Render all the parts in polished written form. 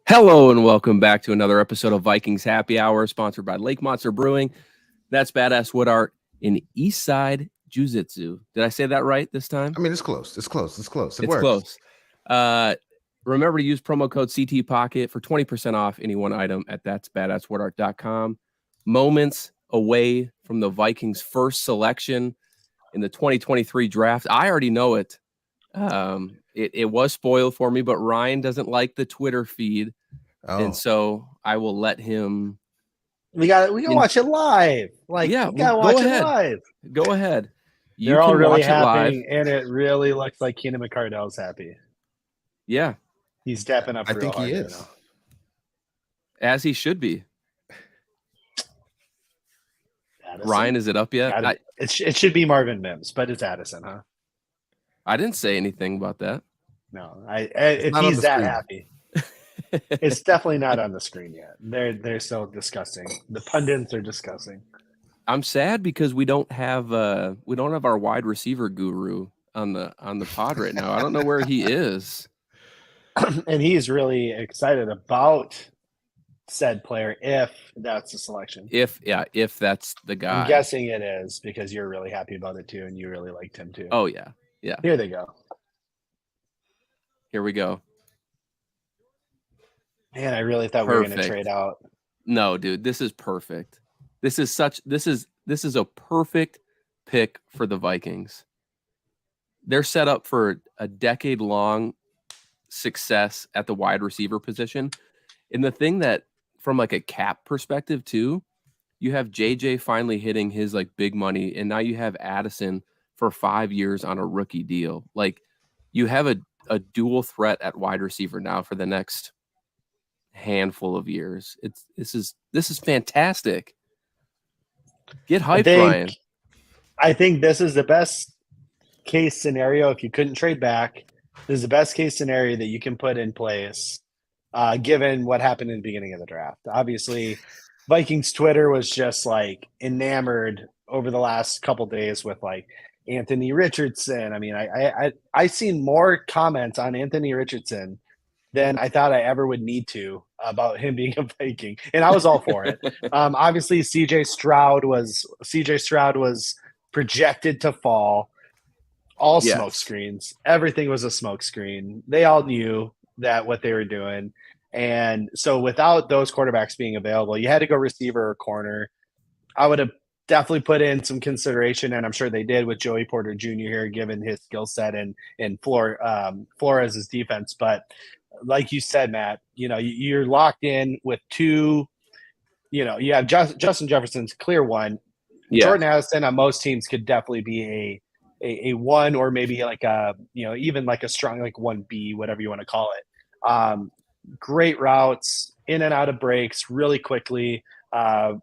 Hello and welcome back to another episode of Vikings Happy Hour, sponsored by Lake Monster Brewing. That's Badass Wood Art in Eastside Jiu-Jitsu. Did I say that right this time? I mean, it's close. It works. Close. Remember to use promo code CT Pocket for 20% off any one item at that'sbadasswoodart.com. Moments away from the Vikings' first selection in the 2023 draft. I already know it. It was spoiled for me, but Ryan doesn't like the Twitter feed, and so I will let him. We gotta watch it live. We gotta watch it live. Go ahead. They're all really happy, and it really looks like Keenan McCardell's happy. Yeah, he's stepping up. I think he is, as he should be. Addison? Ryan, is it up yet? It should be Marvin Mims, but it's Addison, huh? I didn't say anything about that. No, if he's that happy, it's definitely not on the screen yet. They're so disgusting. The pundits are disgusting. I'm sad because we don't have our wide receiver guru on the pod right now. I don't know where he is, and he's really excited about said player if that's the selection. If that's the guy. I'm guessing it is because you're really happy about it too, and you really liked him too. Oh yeah. Yeah. Here they go. Here we go. Man, I really thought we were going to trade out. No, dude, this is perfect. This is a perfect pick for the Vikings. They're set up for a decade-long success at the wide receiver position. And the thing that, from like a cap perspective too, you have JJ finally hitting his like big money, and now you have Addison for 5 years on a rookie deal. Like, you have a dual threat at wide receiver now for the next handful of years. This is fantastic. Get hyped, Ryan. I think this is the best case scenario. If you couldn't trade back, this is the best case scenario that you can put in place, given what happened in the beginning of the draft. Obviously, Vikings Twitter was just like enamored over the last couple days with like Anthony Richardson. I mean, I seen more comments on Anthony Richardson than I thought I ever would need to about him being a Viking, and I was all for it. Obviously, CJ Stroud was projected to fall. All smoke screens. Everything was a smoke screen. They all knew that what they were doing, and so without those quarterbacks being available, you had to go receiver or corner. I would have definitely put in some consideration, and I'm sure they did with Joey Porter Jr. here, given his skill set and Flores' defense. But like you said, Matt, you're locked in with two. You have Justin Jefferson's clear one. Yeah. Jordan Addison on most teams could definitely be a one, or maybe like even like a strong like 1B, whatever you want to call it. Great routes, in and out of breaks, really quickly.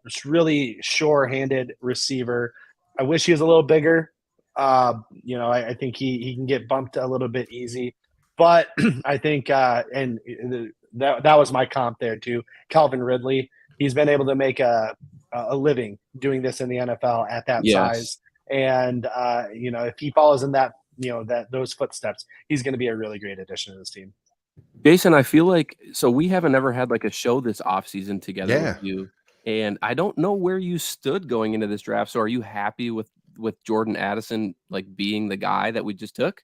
Just really sure-handed receiver. I wish he was a little bigger. I think he can get bumped a little bit easy. But I think and that was my comp there too. Calvin Ridley. He's been able to make a living doing this in the NFL at that size. And if he follows in those footsteps, he's going to be a really great addition to this team. Jason, I feel like we haven't ever had like a show this offseason together with you. And I don't know where you stood going into this draft. So are you happy with Jordan Addison like being the guy that we just took?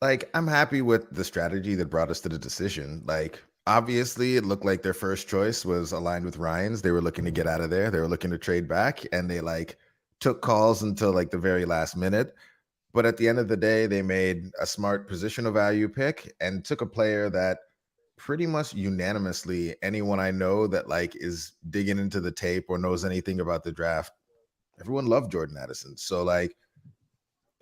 Like, I'm happy with the strategy that brought us to the decision. Like, obviously, it looked like their first choice was aligned with Ryan's. They were looking to get out of there. They were looking to trade back, and they like took calls until like the very last minute. But at the end of the day, they made a smart positional value pick and took a player that pretty much unanimously anyone I know that like is digging into the tape or knows anything about the draft, everyone loved Jordan Addison. So like,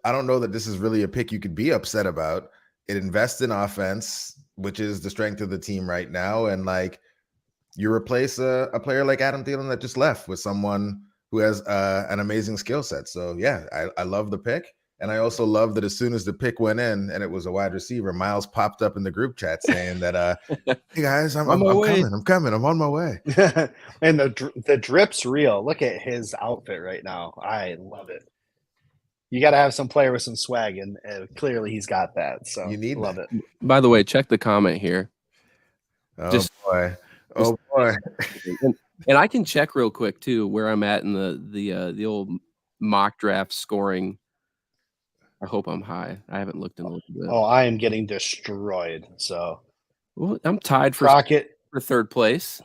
I don't know that this is really a pick you could be upset about. It invests in offense, which is the strength of the team right now. And like, you replace a player like Adam Thielen that just left with someone who has an amazing skill set. So yeah, I love the pick. And I also love that as soon as the pick went in and it was a wide receiver, Miles popped up in the group chat saying that, hey guys, I'm coming. I'm on my way. And the drip's real. Look at his outfit right now. I love it. You got to have some player with some swag, and clearly he's got that. So you need love it. By the way, check the comment here. Oh Just boy. just Oh boy. and I can check real quick too where I'm at in the old mock draft scoring. I hope I'm high. I haven't looked in a little bit. Oh, I am getting destroyed. So Well, I'm tied for Crockett, third place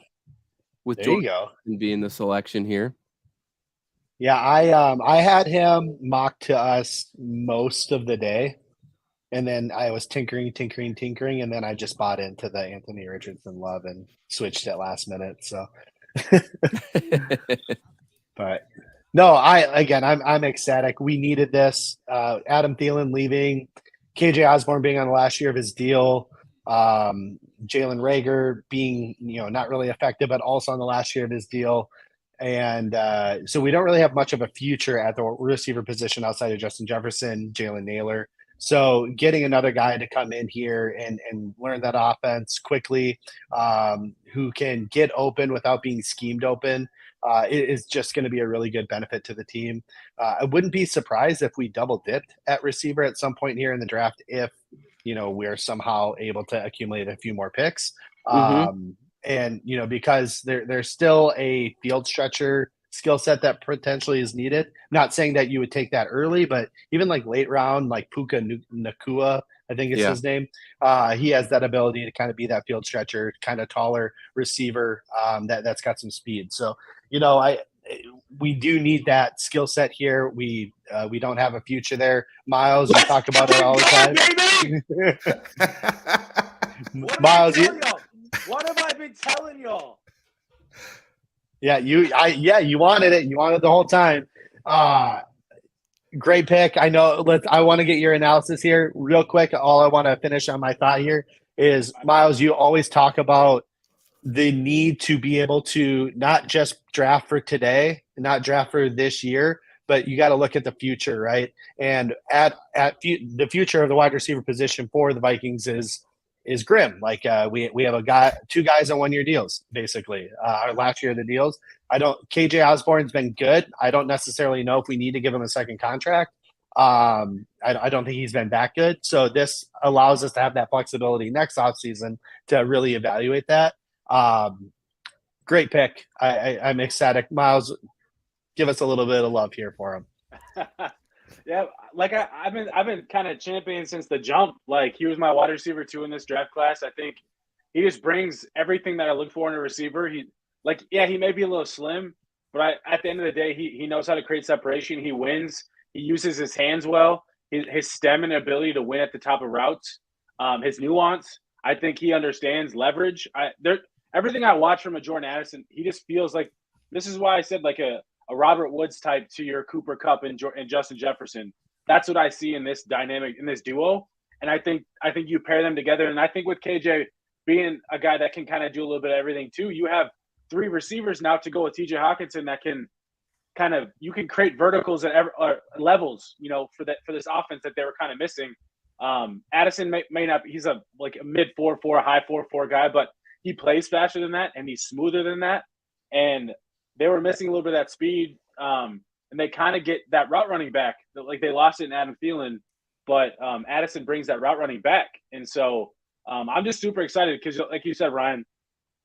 with there you Jordan go. being the selection here. Yeah, I had him mocked to us most of the day. And then I was tinkering, and then I just bought into the Anthony Richardson love and switched at last minute. So but no, I'm ecstatic. We needed this. Adam Thielen leaving, KJ Osborne being on the last year of his deal, Jalen Reagor being not really effective, but also on the last year of his deal. And so we don't really have much of a future at the receiver position outside of Justin Jefferson, Jalen Naylor. So getting another guy to come in here and learn that offense quickly, who can get open without being schemed open, is just going to be a really good benefit to the team. I wouldn't be surprised if we double dipped at receiver at some point here in the draft if we're somehow able to accumulate a few more picks. And because there's still a field stretcher skill set that potentially is needed. Not saying that you would take that early, but even like late round, like Puka Nakua, I think is his name. He has that ability to kind of be that field stretcher, kind of taller receiver that's got some speed. So we do need that skill set here. We don't have a future there. Miles, you talk about it all the time. Miles, what have I been telling y'all? Yeah, you wanted it. You wanted it the whole time. Great pick. I know. I want to get your analysis here real quick. All I want to finish on my thought here is, Miles, you always talk about the need to be able to not just draft for today, not draft for this year, but you got to look at the future, right? And the future of the wide receiver position for the Vikings is grim. Like we have two guys on 1-year deals, basically. Our last year of the deals. KJ Osborne's been good. I don't necessarily know if we need to give him a second contract. I don't think he's been that good. So this allows us to have that flexibility next offseason to really evaluate that. Great pick. I'm ecstatic. Miles, give us a little bit of love here for him. Yeah, like I've been kind of championing since the jump. Like he was my wide receiver 2 in this draft class. I think he just brings everything that I look for in a receiver. He may be a little slim, but at the end of the day, he knows how to create separation. He wins. He uses his hands well. His stem and ability to win at the top of routes. His nuance. I think he understands leverage. Everything I watch from a Jordan Addison, he just feels like, this is why I said like a Robert Woods type to your Cooper Kupp and Justin Jefferson. That's what I see in this dynamic, in this duo. And I think you pair them together. And I think with KJ being a guy that can kind of do a little bit of everything too, you have 3 receivers now to go with TJ Hawkinson that can you can create verticals at levels, for this offense that they were kind of missing. Addison may not, he's a mid 4.4, high 4.4 guy, but he plays faster than that and he's smoother than that. And they were missing a little bit of that speed, and they kind of get that route running back. Like they lost it in Adam Thielen, but Addison brings that route running back. And so I'm just super excited because, like you said, Ryan,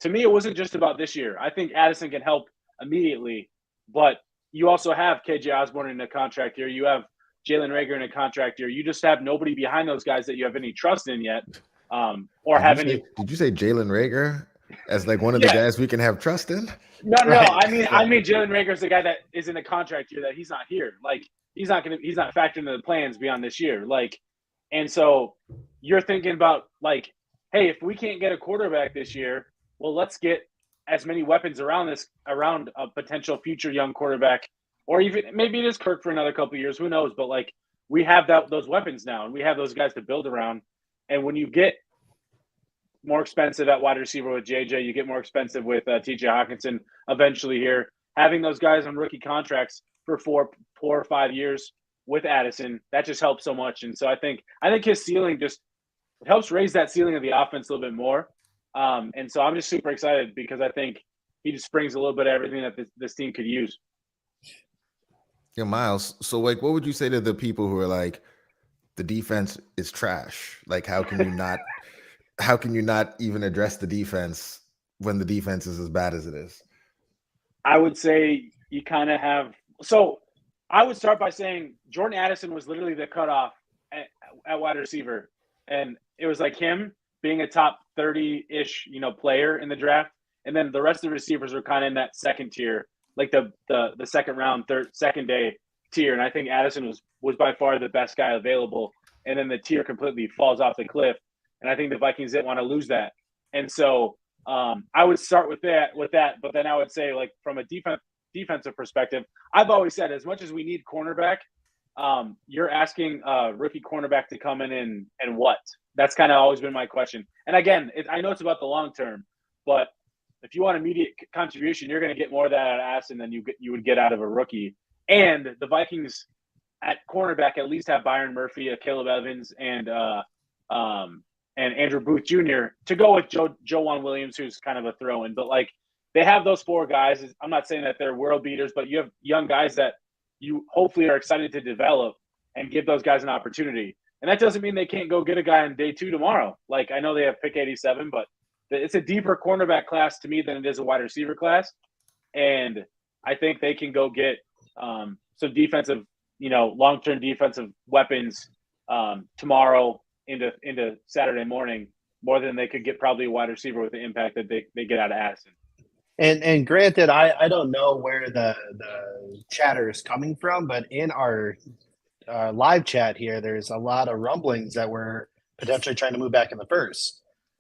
to me, it wasn't just about this year. I think Addison can help immediately, but you also have KJ Osborne in a contract year. You have Jalen Reagor in a contract year. You just have nobody behind those guys that you have any trust in yet, or have any. Did you say Jalen Reagor as like one of the guys we can have trust in? No. I mean, Jalen Reagor is the guy that is in a contract year that he's not here. Like he's not factored into the plans beyond this year. Like, and so you're thinking about like, hey, if we can't get a quarterback this year, well, let's get as many weapons around a potential future young quarterback, or even maybe it is Kirk for another couple of years. Who knows? But like we have those weapons now, and we have those guys to build around. And when you get more expensive at wide receiver with JJ, you get more expensive with TJ Hawkinson eventually here. Having those guys on rookie contracts for 4 or 5 years with Addison, that just helps so much. And so I think his ceiling just helps raise that ceiling of the offense a little bit more. And so I'm just super excited because I think he just brings a little bit of everything that this team could use. Yeah, Miles. So like, what would you say to the people who are like, the defense is trash? Like, how can you not how can you not even address the defense when the defense is as bad as it is? I would say you kind of have. So I would start by saying Jordan Addison was literally the cutoff at wide receiver, and it was like him being a top 30-ish, player in the draft, and then the rest of the receivers were kind of in that second tier, like the second round, second day tier. And I think Addison was by far the best guy available, and then the tier completely falls off the cliff. And I think the Vikings didn't want to lose that, and so I would start with that. But then I would say, like, from a defensive perspective, I've always said, as much as we need cornerback, you're asking a rookie cornerback to come in and what? That's kind of always been my question. And again, I know it's about the long term, but if you want immediate contribution, you're going to get more of that out of Addison than you would get out of a rookie. And the Vikings at cornerback at least have Byron Murphy, Caleb Evans, and Andrew Booth Jr. to go with Joejuan Williams, who's kind of a throw-in. But, like, they have those four guys. I'm not saying that they're world beaters, but you have young guys that you hopefully are excited to develop and give those guys an opportunity. And that doesn't mean they can't go get a guy on day 2 tomorrow. Like, I know they have pick 87, but it's a deeper cornerback class to me than it is a wide receiver class. And I think they can go get some defensive, long-term defensive weapons tomorrow into Saturday morning, more than they could get probably a wide receiver with the impact that they get out of Addison. And granted, I don't know where the chatter is coming from, but in our live chat here, there's a lot of rumblings that we're potentially trying to move back in the first.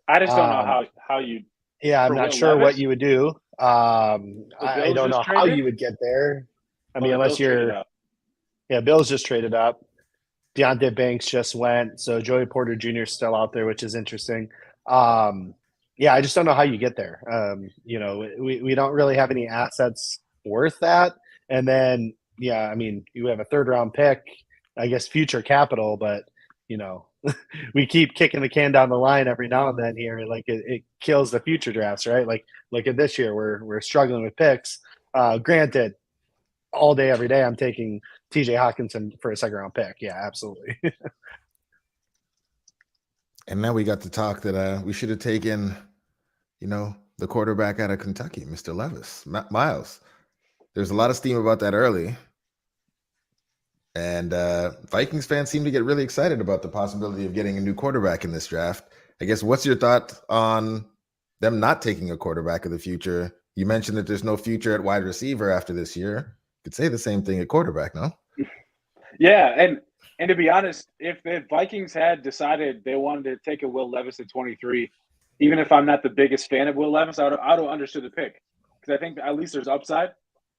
I just don't know how you. Yeah, I'm not sure what you would do. I don't know how traded? you would get there. I mean, the unless Bills traded you're. up. Yeah, Bills just traded up. Deontay Banks just went. So Joey Porter Jr. is still out there, which is interesting. Yeah, I just don't know how you get there. We don't really have any assets worth that. And then, yeah, I mean, you have a third-round pick, I guess future capital, but, we keep kicking the can down the line every now and then here. Like, it kills the future drafts, right? Like, look at this year, we're struggling with picks. Granted, all day, every day, I'm taking TJ Hawkinson for a second-round pick. Yeah, absolutely. And now we got to talk that we should have taken, the quarterback out of Kentucky, Mr. Levis, Miles. There's a lot of steam about that early. And Vikings fans seem to get really excited about the possibility of getting a new quarterback in this draft. I guess, what's your thought on them not taking a quarterback of the future? You mentioned that there's no future at wide receiver after this year. You could say the same thing at quarterback, no? Yeah, and to be honest, if the Vikings had decided they wanted to take a Will Levis at 23, even if I'm not the biggest fan of Will Levis, I would have understood the pick, because I think at least there's upside.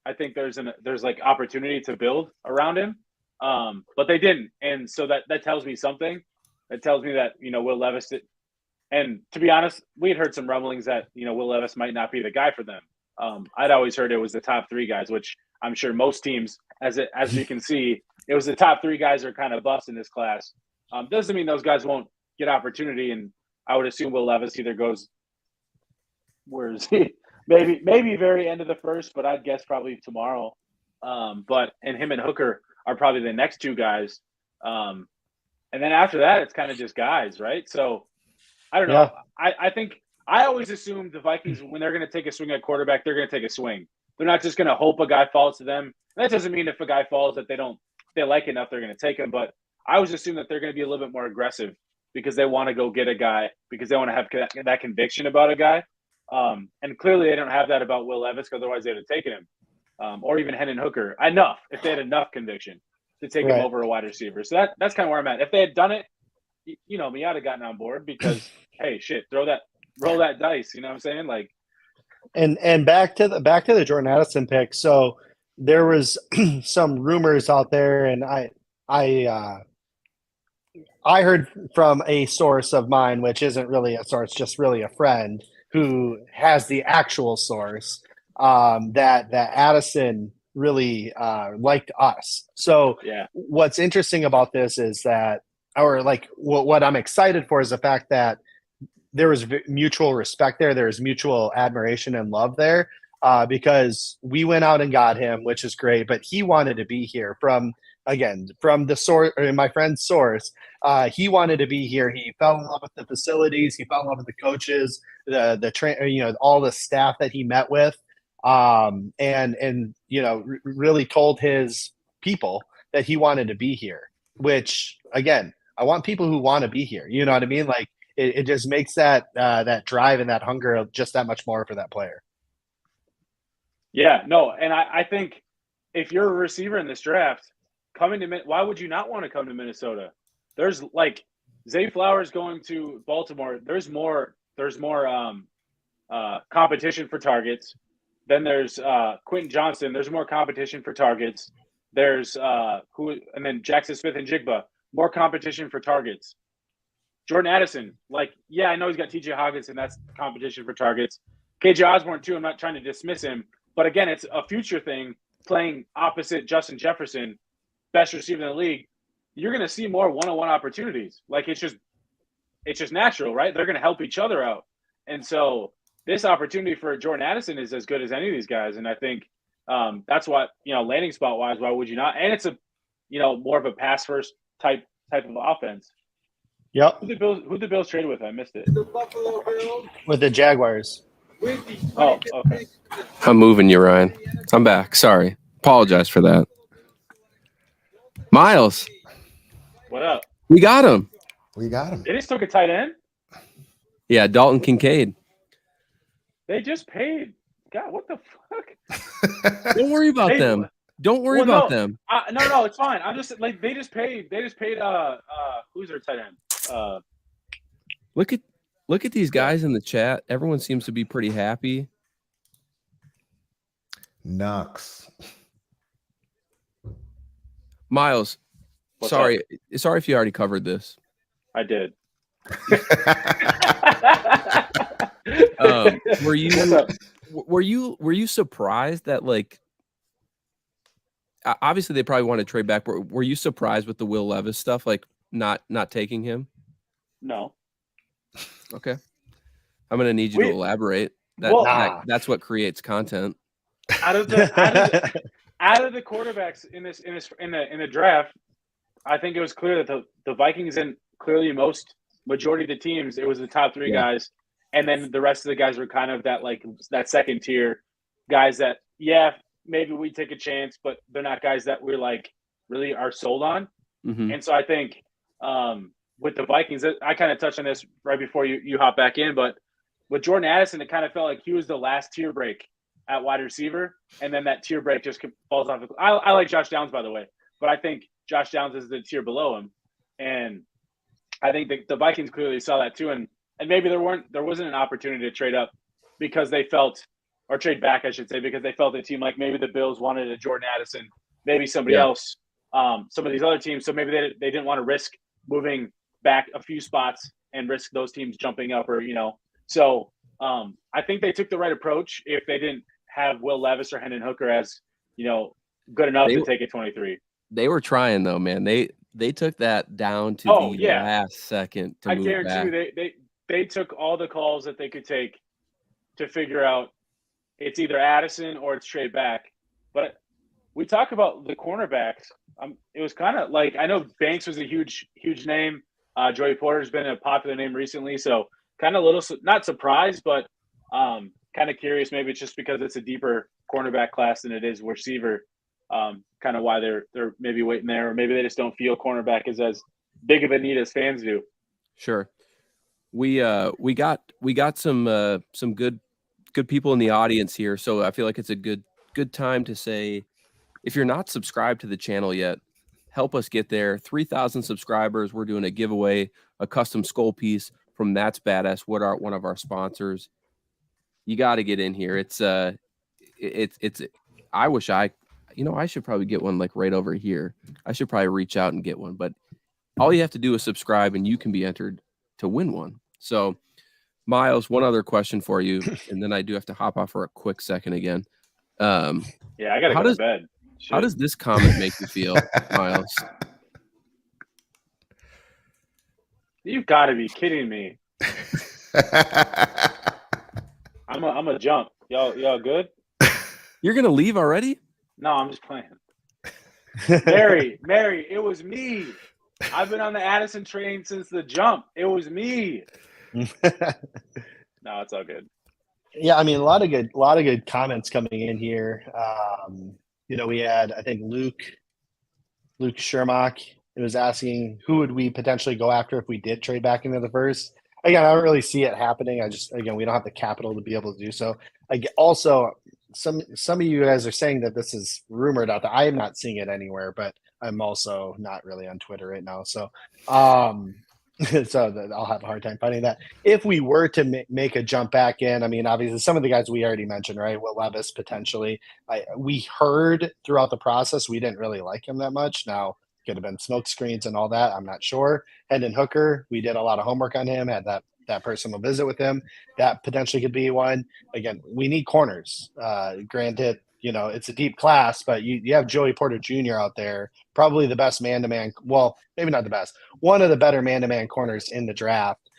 I think there's like opportunity to build around him, but they didn't, and so that tells me something. It tells me that Will Levis did, and to be honest, we had heard some rumblings that Will Levis might not be the guy for them. I'd always heard it was the top 3 guys, which I'm sure most teams, as we can see, it was the top 3 guys are kind of busts in this class. Doesn't mean those guys won't get opportunity, and I would assume Will Levis either goes, where is he? Maybe very end of the first, but I'd guess probably tomorrow. And him and Hooker are probably the next 2 guys. And then after that, it's kind of just guys, right? So I don't know. Yeah. I think I always assumed the Vikings, when they're going to take a swing at quarterback, they're going to take a swing. They're not just going to hope a guy falls to them. That doesn't mean if a guy falls that if they like enough, they're going to take him. But I always assume that they're going to be a little bit more aggressive because they want to go get a guy, because they want to have that conviction about a guy. And clearly they don't have that about Will Levis, because otherwise they'd have taken him. Or even Hendon Hooker. Enough, if they had enough conviction to take him over a wide receiver. So that's kind of where I'm at. If they had done it, me, I'd have gotten on board, because, hey, shit, roll that dice. You know what I'm saying? Like, and back to the Jordan Addison pick. So there was some rumors out there, and I heard from a source of mine, which isn't really a source, just really a friend who has the actual source, that Addison really liked us. So yeah. What's interesting about this is that, or like what I'm excited for, is the fact that there was mutual respect there. There was mutual admiration and love there, because we went out and got him, which is great, but he wanted to be here from the source, or my friend's source. He wanted to be here. He fell in love with the facilities. He fell in love with the coaches, all the staff that he met with, and really told his people that he wanted to be here. Which again, I want people who want to be here. You know what I mean? Like it just makes that drive and that hunger just that much more for that player. Yeah, no, and I think if you're a receiver in this draft, why would you not want to come to Minnesota? There's like Zay Flowers going to Baltimore. There's more competition for targets. Then there's Quentin Johnston. There's more competition for targets. There's and then Jackson Smith and Jigba. More competition for targets. Jordan Addison, I know he's got TJ Hawkinson. That's competition for targets. KJ Osborne too. I'm not trying to dismiss him, but again, it's a future thing. Playing opposite Justin Jefferson, best receiver in the league, you're going to see more one-on-one opportunities. Like it's just natural, right? They're going to help each other out, and so this opportunity for Jordan Addison is as good as any of these guys. And I think that's what landing spot wise, why would you not? And it's a more of a pass first type of offense. Yep. Who the Bills traded with? I missed it. The Buffalo Bills With the Jaguars. with the Oh, okay. I'm moving you, Ryan. I'm back. Sorry. Apologize for that. Miles, What up? we got him. We got him. They just took a tight end. Yeah, Dalton Kincaid. They just paid. God, what the fuck? Don't worry about Hey, Them. Don't worry well, about no. them. No, it's fine. I'm just like they just paid. Who's their tight end? Look at these guys in the chat. Everyone seems to be pretty happy. Knox. Miles, What's sorry if you already covered this. I did. Were you surprised that obviously they probably want to trade back, but were you surprised with the Will Levis stuff, not taking him? No. Okay, I'm gonna need you to elaborate. That's what creates content. Out of the quarterbacks in the draft, I think it was clear that the Vikings and clearly majority of the teams, it was the top three guys, and then the rest of the guys were kind of that second tier guys that maybe we take a chance, but they're not guys that we're really are sold on. Mm-hmm. And so I think with the Vikings, I kind of touched on this right before you hop back in, but with Jordan Addison, it kind of felt like he was the last tier break at wide receiver, and then that tier break just falls off. I like Josh Downs, by the way, but I think Josh Downs is the tier below him, and I think the Vikings clearly saw that too, and maybe there wasn't an opportunity to trade up because they felt, or trade back, I should say, because they felt a team like maybe the Bills wanted a Jordan Addison, maybe somebody else, some of these other teams, so maybe they didn't want to risk moving back a few spots and risk those teams jumping up, or so I think they took the right approach if they didn't have Will Levis or Hendon Hooker as good enough to take a 23. They were trying though, man. They took that down to the last second to move back. I guarantee you they took all the calls that they could take to figure out it's either Addison or it's trade back. But we talk about the cornerbacks. It was kind of I know Banks was a huge name. Joey Porter's been a popular name recently, so kind of not surprised, but kind of curious. Maybe it's just because it's a deeper cornerback class than it is receiver. Kind of why they're maybe waiting there, or maybe they just don't feel cornerback is as big of a need as fans do. Sure. We got some good people in the audience here, so I feel like it's a good time to say, if you're not subscribed to the channel yet, help us get there. 3,000 subscribers. We're doing a giveaway, a custom SKOL piece from That's Badass, one of our sponsors. You got to get in here. It's I wish I should probably get one right over here. I should probably reach out and get one, but all you have to do is subscribe and you can be entered to win one. So Miles, one other question for you, and then I do have to hop off for a quick second again. I gotta go to bed. Shit. How does this comment make you feel, Miles? You've got to be kidding me. I'm a jump. Y'all good? You're gonna leave already? No, I'm just playing. Mary, it was me. I've been on the Addison train since the jump. It was me. No, it's all good. Yeah, I mean, a lot of good comments coming in here. We had, I think, Luke Shermock. It was asking who would we potentially go after if we did trade back into the first. Again, I don't really see it happening. We don't have the capital to be able to do so. Also, some of you guys are saying that this is rumored out there. I am not seeing it anywhere, but I'm also not really on Twitter right now. So, so I'll have a hard time finding that. If we were to make a jump back in, I mean, obviously some of the guys we already mentioned, right? Will Levis potentially. We heard throughout the process we didn't really like him that much. Now, could have been smoke screens and all that. I'm not sure. Hendon Hooker, we did a lot of homework on him, had that personal visit with him. That potentially could be one. Again, we need corners. Granted, it's a deep class, but you have Joey Porter Jr. out there, probably the best man-to-man. Well, maybe not the best. One of the better man-to-man corners in the draft.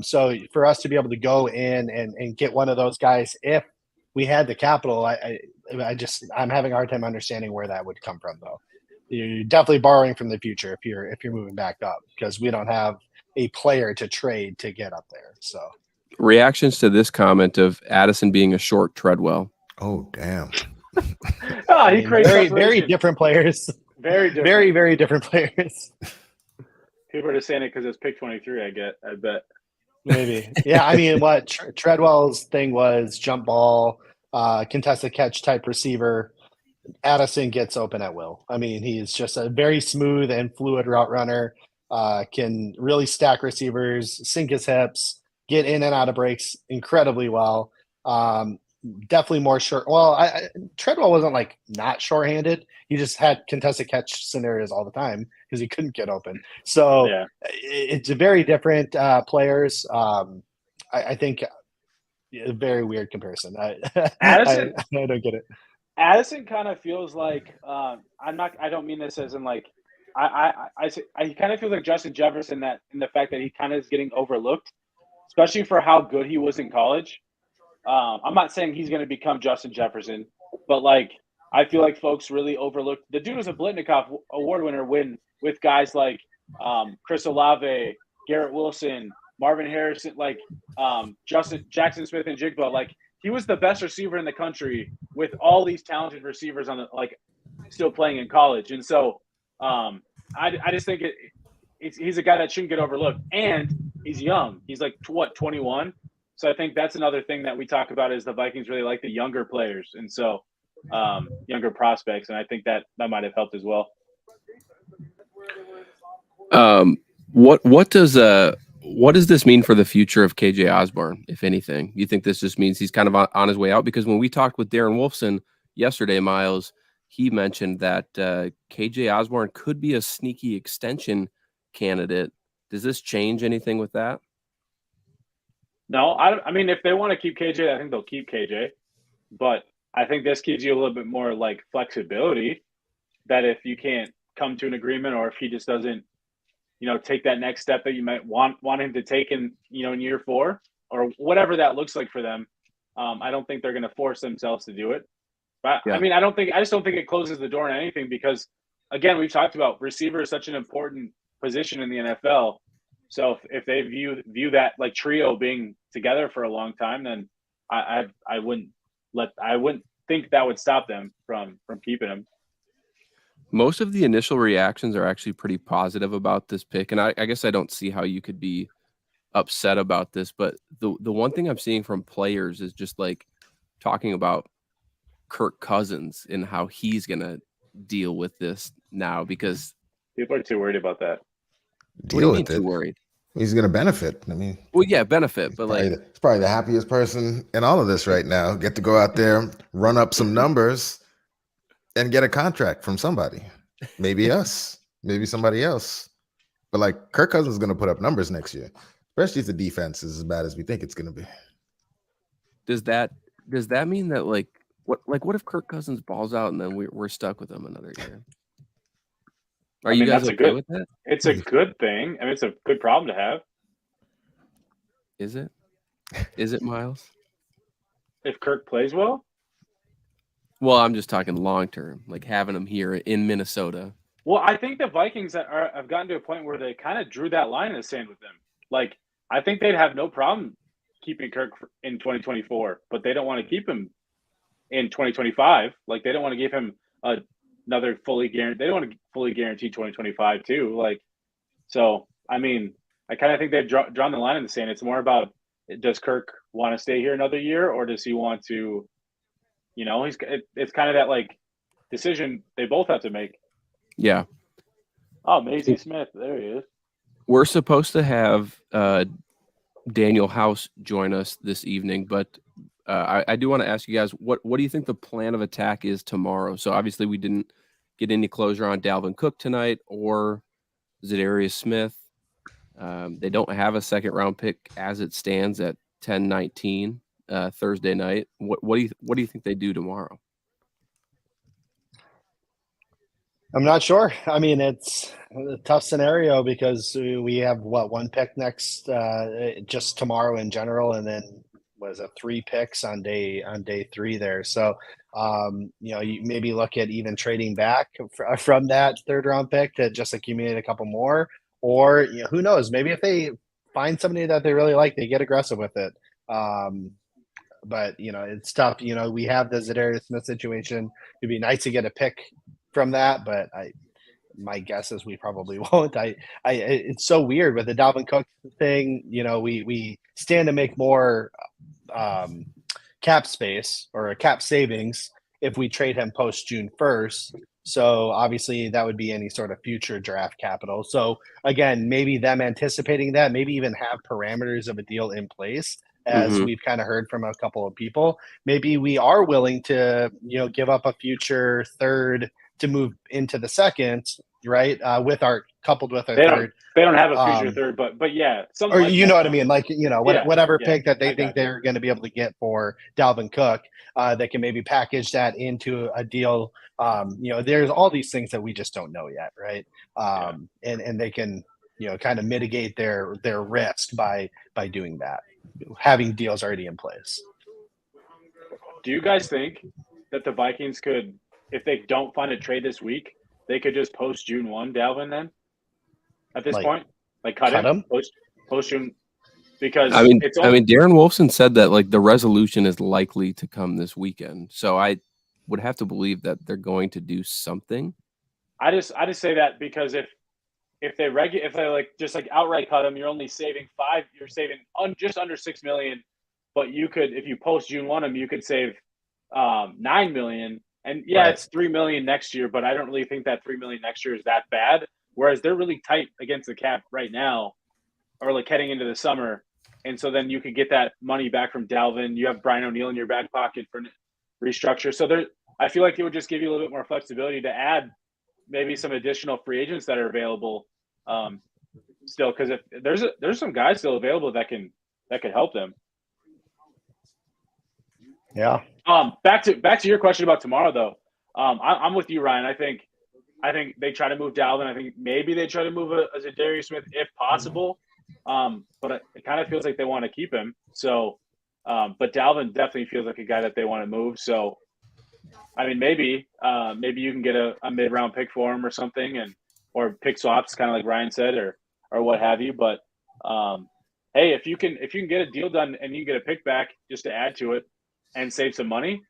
So for us to be able to go in and get one of those guys, if we had the capital, I'm having a hard time understanding where that would come from, though. You're definitely borrowing from the future if you're moving back up, because we don't have a player to trade to get up there. So reactions to this comment of Addison being a short Treadwell. Oh, damn. He creates very different players. Very different. Very, very different players. People are just saying it because it's pick 23. I bet. Maybe. Yeah, I mean, what Treadwell's thing was jump ball, contested catch type receiver. Addison gets open at will. I mean, he's just a very smooth and fluid route runner, can really stack receivers, sink his hips, get in and out of breaks incredibly well. Definitely more short. Well, Treadwell wasn't like not short-handed. He just had contested catch scenarios all the time because he couldn't get open. So yeah. It's a very different players. I think a very weird comparison. Addison, I don't get it. Addison kind of feels like I don't mean this as in like I kind of feel like Justin Jefferson in the fact that he kind of is getting overlooked, especially for how good he was in college. I'm not saying he's going to become Justin Jefferson, but like I feel like folks really overlooked. The dude was a Blitnikoff Award winner with guys like Chris Olave, Garrett Wilson, Marvin Harrison, like Jackson Smith and Jigba. Like he was the best receiver in the country with all these talented receivers still playing in college. And so I just think he's a guy that shouldn't get overlooked, and he's young. He's like 21. So I think that's another thing that we talk about is the Vikings really like the younger players, and so younger prospects, and I think that might have helped as well. What does this mean for the future of KJ Osborne, if anything? You think this just means he's kind of on his way out? Because when we talked with Darren Wolfson yesterday, Miles, he mentioned that KJ Osborne could be a sneaky extension candidate. Does this change anything with that? No, I mean, if they want to keep KJ, I think they'll keep KJ. But I think this gives you a little bit more like flexibility that if you can't come to an agreement, or if he just doesn't, take that next step that you might want him to take in year 4 or whatever that looks like for them. I don't think they're going to force themselves to do it. But yeah. I mean, I just don't think it closes the door on anything, because again, we've talked about receiver is such an important position in the NFL. So if they view that like trio being together for a long time, then I wouldn't think that would stop them from keeping him. Most of the initial reactions are actually pretty positive about this pick, and I guess I don't see how you could be upset about this. But the one thing I'm seeing from players is just like talking about Kirk Cousins and how he's gonna deal with this now, because people are too worried about that. Deal with it. Too worried. He's going to benefit. I mean, well, yeah, benefit, but he's probably the happiest person in all of this right now. Get to go out there, run up some numbers, and get a contract from somebody. Maybe us, maybe somebody else. But like Kirk Cousins is going to put up numbers next year, especially if the defense is as bad as we think it's going to be. Does that mean that what if Kirk Cousins balls out and then we're stuck with him another year? Are you guys okay with that? It's a good thing. I mean, it's a good problem to have. Is it? Is it, Miles? If Kirk plays well? Well, I'm just talking long term, like having him here in Minnesota. Well, I think the Vikings have gotten to a point where they kind of drew that line in the sand with them. Like, I think they'd have no problem keeping Kirk in 2024, but they don't want to keep him in 2025. Like, they don't want to give him another fully guaranteed. They don't want to fully guarantee 2025 too. Like, so I mean, I kind of think they've drawn the line in the sand. It's more about, does Kirk want to stay here another year, or does he want to? It's kind of that like decision they both have to make. Yeah. Oh, Maisie Smith, there he is. We're supposed to have Daniel House join us this evening, but I do want to ask you guys, what do you think the plan of attack is tomorrow? So obviously we didn't get any closure on Dalvin Cook tonight or Zadarius Smith. They don't have a second-round pick as it stands at 10-19 Thursday night. What do you think they do tomorrow? I'm not sure. I mean, it's a tough scenario because we have one pick next, just tomorrow in general, and then was 3 picks on day 3 there. So, you maybe look at even trading back from that 3rd round pick to just accumulate a couple more, or who knows? Maybe if they find somebody that they really like, they get aggressive with it. But it's tough. We have the Zadarius Smith situation. It'd be nice to get a pick from that, but my guess is we probably won't. It's so weird with the Dalvin Cook thing. We stand to make more cap space or cap savings if we trade him post June 1st. So obviously that would be any sort of future draft capital. So again, maybe them anticipating that, maybe even have parameters of a deal in place. As we've kind of heard from a couple of people, maybe we are willing to, give up a future 3rd to move into the 2nd, right? Coupled with our 3rd. They don't have a future 3rd, but yeah, something. Or like what I mean, like whatever yeah, pick that they think they're going to be able to get for Dalvin Cook, they can maybe package that into a deal. There's all these things that we just don't know yet, right? And they can kind of mitigate their risk by doing that, having deals already in place. Do you guys think that the Vikings could, if they don't find a trade this week, they could just post June 1 Dalvin then? At this point, like cut him post June, because I mean Darren Wolfson said that like the resolution is likely to come this weekend, so I would have to believe that they're going to do something. I just say that because if they like just like outright cut him, you're only saving just under $6 million, but you could, if you post June 1 him, you could save $9 million. And right. It's $3 million next year, but I don't really think that $3 million next year is that bad. Whereas they're really tight against the cap right now, or like heading into the summer. And so then you could get that money back from Dalvin. You have Brian O'Neill in your back pocket for restructure. So I feel like it would just give you a little bit more flexibility to add maybe some additional free agents that are available still. Because if there's some guys still available that could help them. Yeah. Back to your question about tomorrow, though. I'm with you, Ryan. I think they try to move Dalvin. I think maybe they try to move a Zadarius Smith if possible. But it kind of feels like they want to keep him. So, but Dalvin definitely feels like a guy that they want to move. So, I mean, maybe you can get a mid-round pick for him or something, or pick swaps, kind of like Ryan said, or what have you. But hey, if you can get a deal done and you can get a pick back just to add to it and save some money,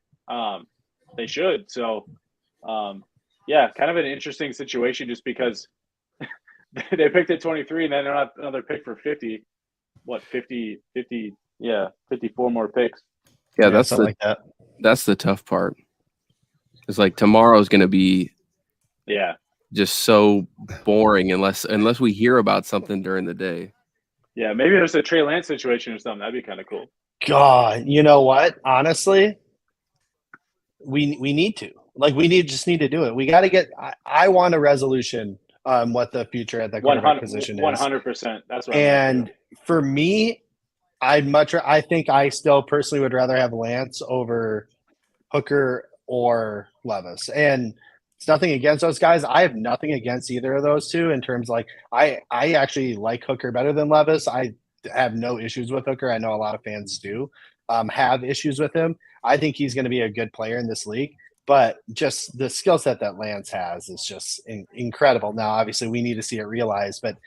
they should. So, yeah, kind of an interesting situation just because they picked at 23 and then they're not another pick for 50. What, 50? Yeah, 54 more picks. Yeah, that's the tough part. It's like tomorrow's going to be just so boring unless we hear about something during the day. Yeah, maybe there's a Trey Lance situation or something. That'd be kind of cool. God, you know what? Honestly, we need to. Like, just need to do it. We got to get – I want a resolution on what the future at the quarterback position is. 100%. That's what And for me, I think I still personally would rather have Lance over Hooker or Levis. And it's nothing against those guys. I have nothing against either of those two in terms like I actually like Hooker better than Levis. I have no issues with Hooker. I know a lot of fans do have issues with him. I think he's going to be a good player in this league. but just the skill set that Lance has is just incredible. Now, obviously, we need to see it realized, but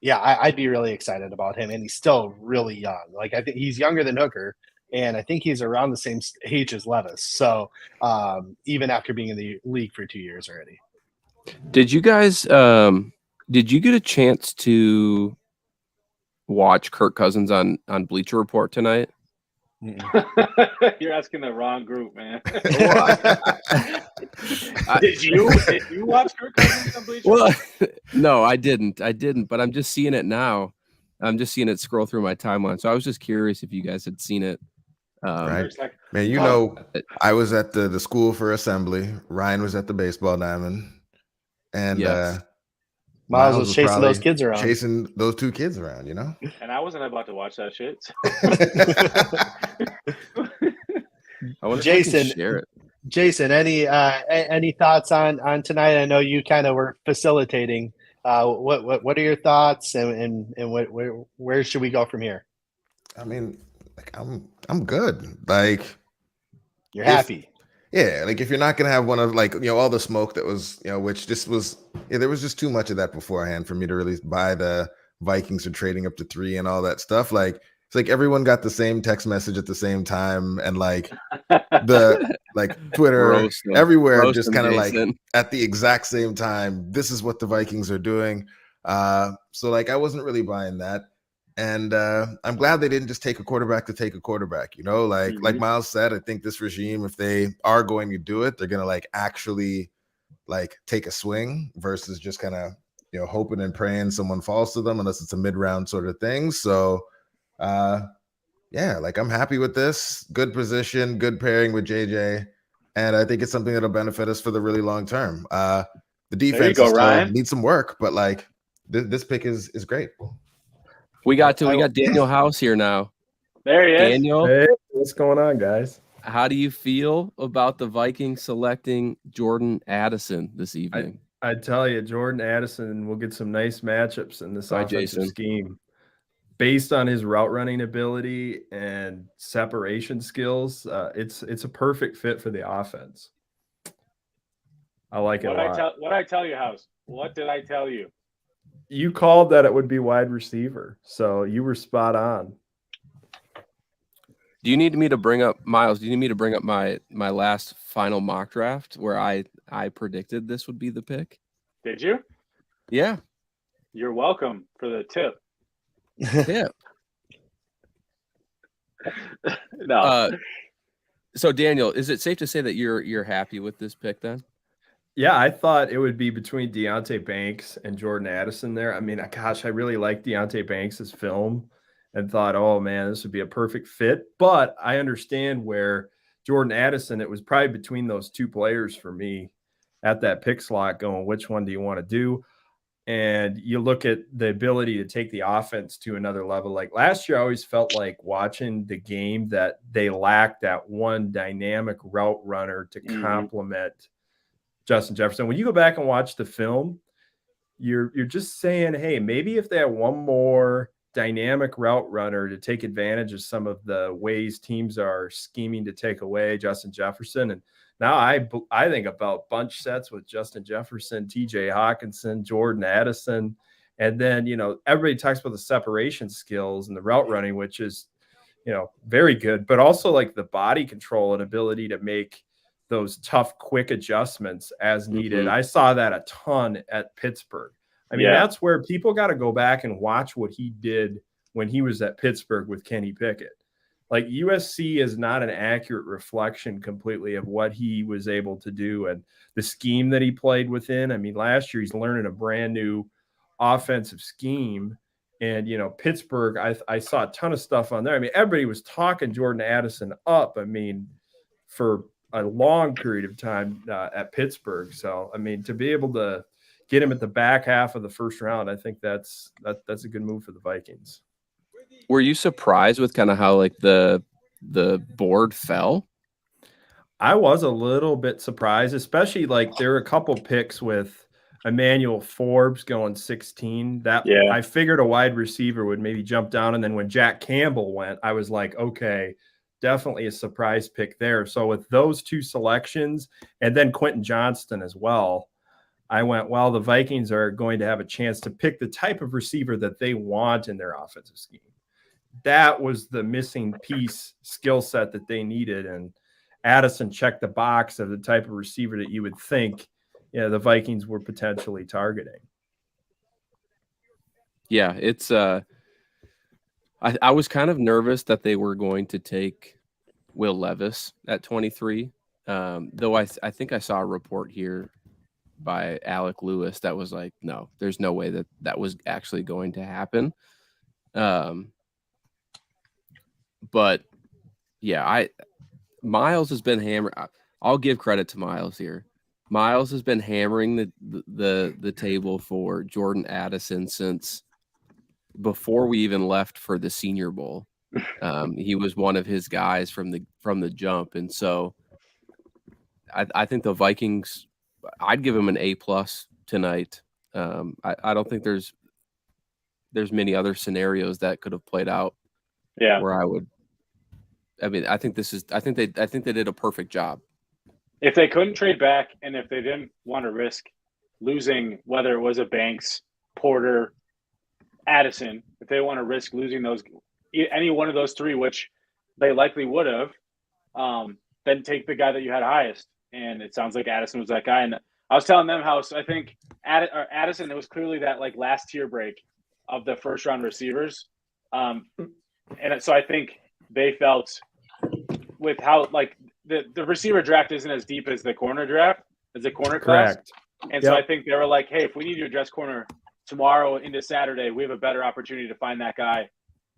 yeah, I'd be really excited about him, and he's still really young. Like I think he's younger than Hooker, and I think he's around the same age as Levis. So even after being in the league for 2 years already. Did you guys did you get a chance to watch Kirk Cousins on Bleacher Report tonight? You're asking the wrong group, man. I- Did you watch Kirk Cousins on Bleacher? Well, no, I didn't, but I'm just seeing it now. I'm just seeing it scroll through my timeline. So I was just curious if you guys had seen it. Right. Man, you know, I was at the school for assembly. Ryan was at the baseball diamond. And Yes. Miles was chasing probably those kids around. chasing those two kids around, you know? And I wasn't about to watch that shit. I wonder if I can Jason, share it. Jason, any thoughts on tonight? I know you kind of were facilitating. What are your thoughts, and where should we go from here? I mean, like I'm good. Like You're happy. Yeah, like if you're not gonna have one of like all the smoke that was which just was there was just too much of that beforehand for me to really buy the Vikings are trading up to 3 and all that stuff. Like it's like everyone got the same text message at the same time, and like the like Twitter Roast them. everywhere Roast just them, kind of like Jason. at the exact same time. This is what the Vikings are doing. So like I wasn't really buying that. And I'm glad they didn't just take a quarterback to take a quarterback, like Miles said. I think this regime, if they are going to do it, they're going to like actually like take a swing versus just kind of, hoping and praying someone falls to them, unless it's a mid-round sort of thing. So yeah, like I'm happy with this. Good position, good pairing with JJ. And I think it's something that'll benefit us for the really long term. The defense needs some work, but like this pick is great. We got Daniel House here now. There he is. Daniel, hey, what's going on, guys? How do you feel about the Vikings selecting Jordan Addison this evening? I tell you, Jordan Addison will get some nice matchups in this offensive scheme. Based on his route running ability and separation skills, it's a perfect fit for the offense. I like it a lot. What I tell you, House? What did I tell you? You called that it would be wide receiver, so you were spot on. Do you need me to bring up, Miles? Do you need me to bring up my last final mock draft where I predicted this would be the pick? Did you? Yeah. You're welcome for the tip. Tip. No. So Daniel, is it safe to say that you're happy with this pick then? Yeah, I thought it would be between Deonte Banks and Jordan Addison there. I mean, gosh, I really like Deonte Banks' film and thought, oh, man, this would be a perfect fit. But I understand where Jordan Addison, it was probably between those two players for me at that pick slot going, which one do you want to do? And you look at the ability to take the offense to another level. Like last year, I always felt like watching the game that they lacked that one dynamic route runner to complement Justin Jefferson. When you go back and watch the film, you're just saying, hey, maybe if they had one more dynamic route runner to take advantage of some of the ways teams are scheming to take away Justin Jefferson. And now I think about bunch sets with Justin Jefferson, TJ Hawkinson, Jordan Addison. And then, everybody talks about the separation skills and the route running, which is, very good, but also like the body control and ability to make those tough, quick adjustments as needed. I saw that a ton at Pittsburgh. I mean, that's where people got to go back and watch what he did when he was at Pittsburgh with Kenny Pickett. Like USC is not an accurate reflection completely of what he was able to do and the scheme that he played within. I mean, last year he's learning a brand new offensive scheme. And, Pittsburgh, I saw a ton of stuff on there. I mean, everybody was talking Jordan Addison up. I mean, for a long period of time at Pittsburgh. So, I mean, to be able to get him at the back half of the first round, I think that's a good move for the Vikings. Were you surprised with kind of how like the board fell? I was a little bit surprised, especially like there were a couple picks with Emmanuel Forbes going 16. I figured a wide receiver would maybe jump down. And then when Jack Campbell went, I was like, okay, definitely a surprise pick there. So with those two selections and then Quentin Johnston as well, I went, well, the Vikings are going to have a chance to pick the type of receiver that they want in their offensive scheme. That was the missing piece skill set that they needed. And Addison checked the box of the type of receiver that you would think, the Vikings were potentially targeting. Yeah, it's I was kind of nervous that they were going to take Will Levis at 23. Though I think I saw a report here by Alec Lewis that was like, no, there's no way that was actually going to happen. But yeah, Miles has been hammering. I'll give credit to Miles here. Miles has been hammering the table for Jordan Addison since before we even left for the Senior Bowl. He was one of his guys from the jump, and so I think the Vikings, I'd give him an A+ tonight. I don't think there's many other scenarios that could have played out. Yeah, where I think they did a perfect job. If they couldn't trade back, and if they didn't want to risk losing, whether it was a Banks, Porter, Addison, if they want to risk losing any one of those three, which they likely would have, then take the guy that you had highest. And it sounds like Addison was that guy. And I was telling them how I think Addison, it was clearly that like last tier break of the first round receivers. And so I think they felt with how like the receiver draft isn't as deep as the corner draft, as the corner class. Correct. And so I think they were like, hey, if we need to address corner tomorrow into Saturday, we have a better opportunity to find that guy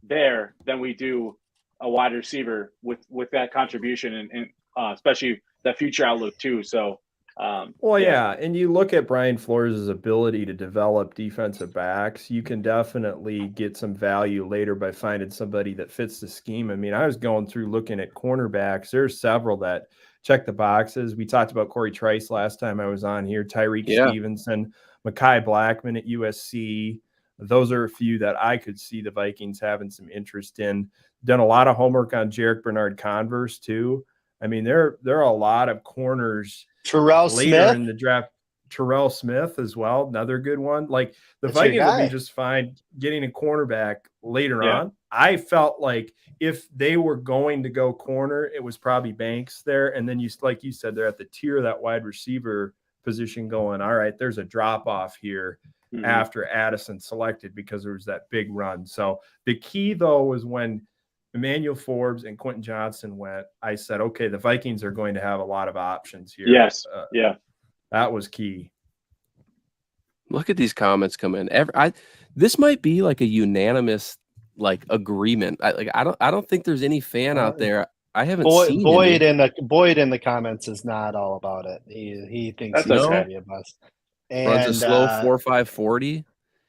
there than we do a wide receiver with that contribution and especially that future outlook too. So, and you look at Brian Flores' ability to develop defensive backs, you can definitely get some value later by finding somebody that fits the scheme. I mean, I was going through looking at cornerbacks. There's several that check the boxes. We talked about Corey Trice last time I was on here, Tyreek Stevenson, Mekhi Blackman at USC. Those are a few that I could see the Vikings having some interest in. Done a lot of homework on Jarek Bernard-Converse too. I mean, there are a lot of corners Terrell later Smith in the draft. Terrell Smith as well, another good one. Like the Vikings will be just fine getting a cornerback later on. I felt like if they were going to go corner, it was probably Banks there. And then like you said, they're at the tier of that wide receiver position going, all right, there's a drop off here after Addison selected because there was that big run. So the key though was when Emmanuel Forbes and Quentin Johnston went, I said, okay, the Vikings are going to have a lot of options here. Yes. That was key. Look at these comments come in. This might be like a unanimous like agreement. I don't think there's any fan out there. I haven't seen Boyd in the comments is not all about it. He thinks he's going to be a bust. And, runs a slow 4.540.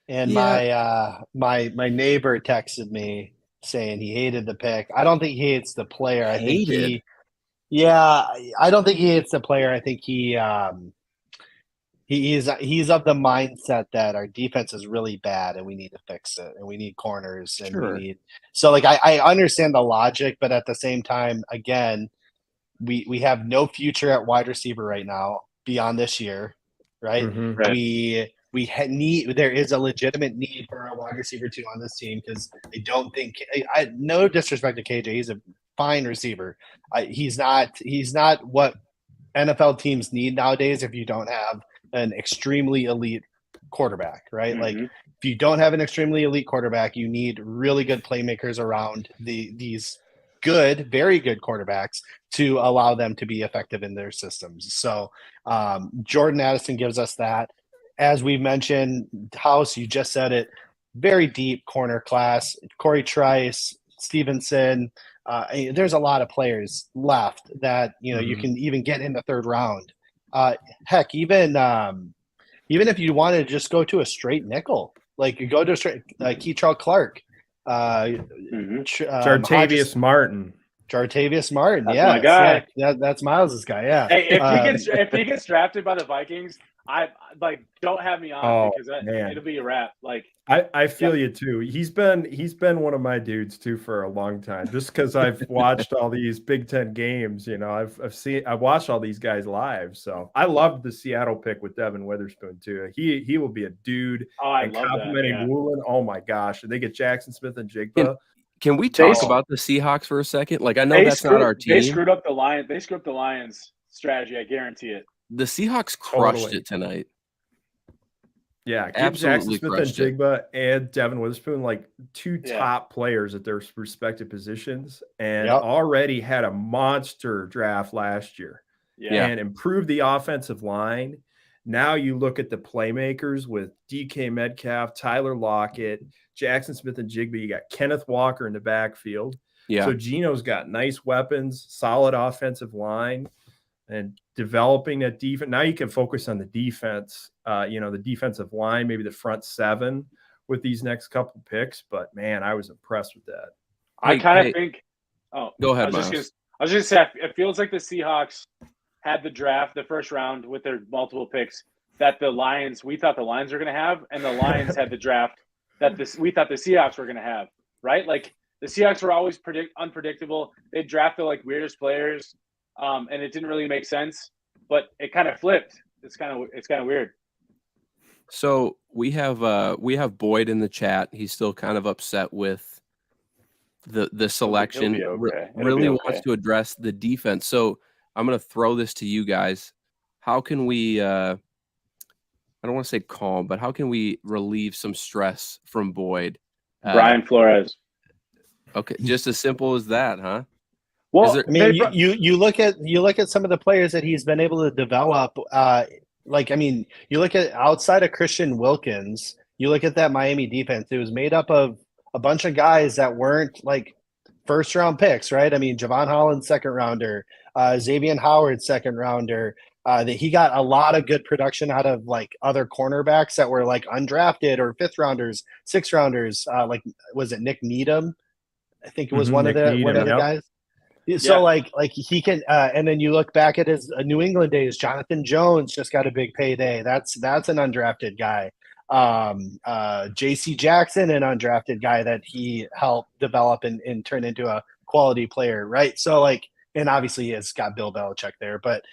And my neighbor texted me saying he hated the pick. I don't think he hates the player. I don't think he hates the player. I think he's of the mindset that our defense is really bad and we need to fix it and we need corners and we need I understand the logic, but at the same time, again, we have no future at wide receiver right now beyond this year, right? Right. There is a legitimate need for a wide receiver too on this team because I don't think no disrespect to KJ, he's a fine receiver. He's not what NFL teams need nowadays if you don't have an extremely elite quarterback, right? Like if you don't have an extremely elite quarterback, you need really good playmakers around these very good quarterbacks to allow them to be effective in their systems. So Jordan Addison gives us that. As we mentioned, House, you just said it, very deep corner class. Corey Trice, Stevenson. There's a lot of players left that you can even get in the third round. Heck, even if you wanted to just go to a straight nickel, like you go to a straight Keitrell Clark, Jartavius Martin. Jartavius Martin, That's yeah, my guy. that's Miles's guy. Yeah. Hey, if he gets drafted by the Vikings, I like don't have me on because man. it'll be a wrap. Like I feel you too. He's been one of my dudes too for a long time. Just because I've watched all these Big Ten games, I've watched all these guys live. So I loved the Seattle pick with Devin Witherspoon too. He will be a dude. Oh, I and love complimenting that. Yeah. Woolen. Oh my gosh! They get Jackson Smith and Jigba. Can we talk about the Seahawks for a second? Like, I know that's not our team. They screwed up the Lions. They screwed up the Lions strategy. I guarantee it. The Seahawks crushed it tonight. Yeah, absolutely Jackson Smith and Jigba and Devin Witherspoon, like two top players at their respective positions, and already had a monster draft last year. Yeah. And improved the offensive line. Now you look at the playmakers with DK Metcalf, Tyler Lockett, Jackson Smith and Jigba. You got Kenneth Walker in the backfield. Yeah. So Geno's got nice weapons, solid offensive line, and developing that defense. Now you can focus on the defense, the defensive line, maybe the front seven with these next couple picks. But man, I was impressed with that. I kind of think. Oh, go ahead, I was just gonna say it feels like the Seahawks had the draft, the first round with their multiple picks that we thought the Lions were going to have, and the Lions had the draft that we thought the Seahawks were going to have, right? Like the Seahawks were always unpredictable. They drafted like weirdest players, and it didn't really make sense, but it kind of flipped. It's kind of weird. So we have Boyd in the chat. He's still kind of upset with the selection. It'll be okay. Really wants to address the defense. So I'm going to throw this to you guys. How can we, I don't want to say calm, but how can we relieve some stress from Boyd? Brian Flores. Okay, just as simple as that, huh? Well, you look at some of the players that he's been able to develop. You look at outside of Christian Wilkins, you look at that Miami defense. It was made up of a bunch of guys that weren't like first round picks, right? I mean, Javon Holland, second rounder, Xavier Howard, second rounder. That he got a lot of good production out of like other cornerbacks that were like undrafted or fifth rounders, sixth rounders. Like, was it Nick Needham? I think it was one of the guys. So like he can, and then you look back at his New England days. Jonathan Jones just got a big payday. That's an undrafted guy. J.C. Jackson, an undrafted guy that he helped develop and turn into a quality player, right? So like, and obviously he has got Bill Belichick there, but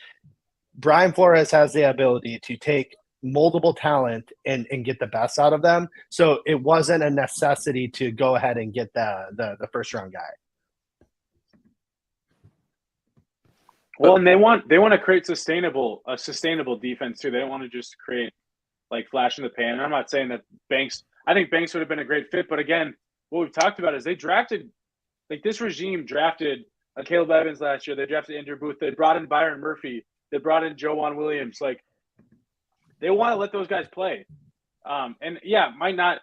Brian Flores has the ability to take multiple talent and get the best out of them. So it wasn't a necessity to go ahead and get the first round guy. Well, and they want to create a sustainable defense too. They don't want to just create like flash in the pan. And I'm not saying that I think Banks would have been a great fit, but again, what we've talked about is they drafted, like this regime drafted Caleb Evans last year. They drafted Andrew Booth. They brought in Byron Murphy. They brought in Joejuan Williams. Like they want to let those guys play. And yeah, it might not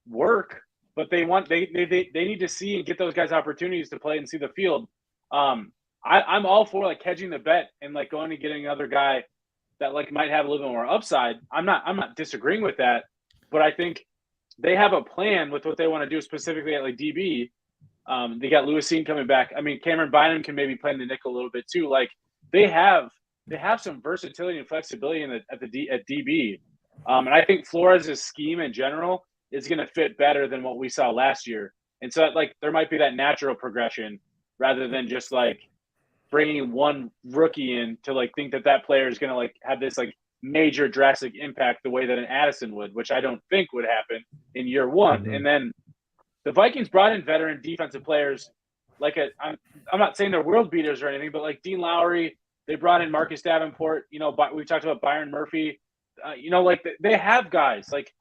work, but they need to see and get those guys opportunities to play and see the field. I'm all for like hedging the bet and like going and getting another guy that like might have a little bit more upside. I'm not disagreeing with that, but I think they have a plan with what they want to do specifically at like DB. They got Lewis Seen coming back. I mean, Cameron Bynum can maybe play in the nickel a little bit too. Like they have some versatility and flexibility at DB. And I think Flores' scheme in general is going to fit better than what we saw last year. And so like there might be that natural progression rather than just like bringing one rookie in to like think that player is going to like have this like major drastic impact the way that an Addison would, which I don't think would happen in year one. Mm-hmm. And then the Vikings brought in veteran defensive players. Like I'm not saying they're world beaters or anything, but like Dean Lowry, they brought in Marcus Davenport. You know, we talked about Byron Murphy. Like they have guys. Like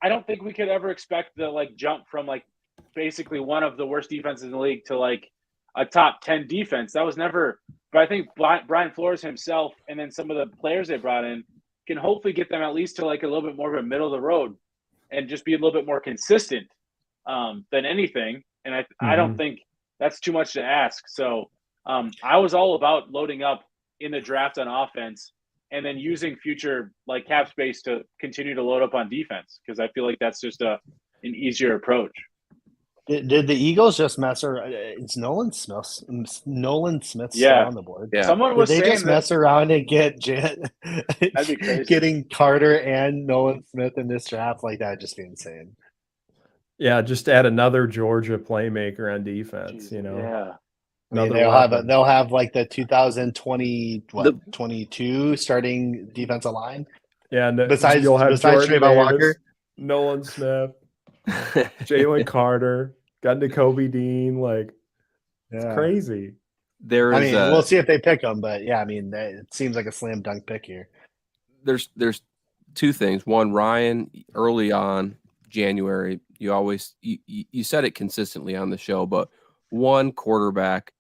I don't think we could ever expect the like jump from like basically one of the worst defenses in the league to like a top 10 defense. That was never. But I think Brian Flores himself and then some of the players they brought in can hopefully get them at least to like a little bit more of a middle of the road and just be a little bit more consistent than anything. And I don't think that's too much to ask. So I was all about loading up in the draft on offense and then using future like cap space to continue to load up on defense because I feel like that's just an easier approach. Did the Eagles just mess around? It's Nolan Smith. Nolan Smith still Yeah. on the board. Yeah. Someone Did was they saying just that. mess around and get That'd be crazy. getting Carter and Nolan Smith in this draft like that? Would just be insane. Yeah, just add another Georgia playmaker on defense. Jeez, yeah. I mean, Another they'll have like the 2020 The- 22 starting defensive line. Yeah, and Besides Jordan Trayvon Davis, Walker. Nolan Smith, Jalen Carter, got N'Kobe Dean. Like, it's Yeah. crazy. There I is mean, we'll see if they pick him, but yeah, I mean, it seems like a slam dunk pick here. there's two things. One, Ryan, early on January, you said it consistently on the show, but one quarterback